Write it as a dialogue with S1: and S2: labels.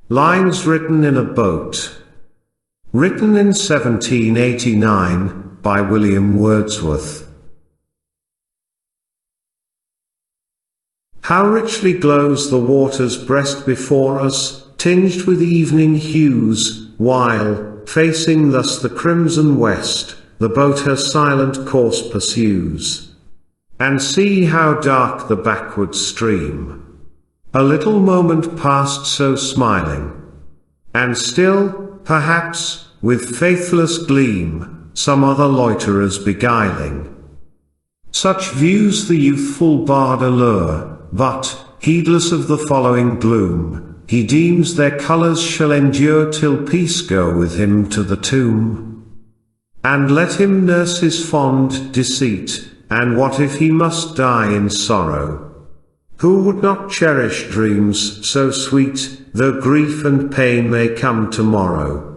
S1: Lines written in a boat. Written in 1789, by William Wordsworth. How richly glows the water's breast before us, tinged with evening hues, while, facing thus the crimson west, the boat her silent course pursues. And see how dark the backward stream. A little moment past so smiling. And still, perhaps, with faithless gleam, some other loiterers beguiling. Such views the youthful bard allure, but, heedless of the following gloom, he deems their colours shall endure till peace go with him to the tomb. And let him nurse his fond deceit, and what if he must die in sorrow? Who would not cherish dreams so sweet, though grief and pain may come tomorrow?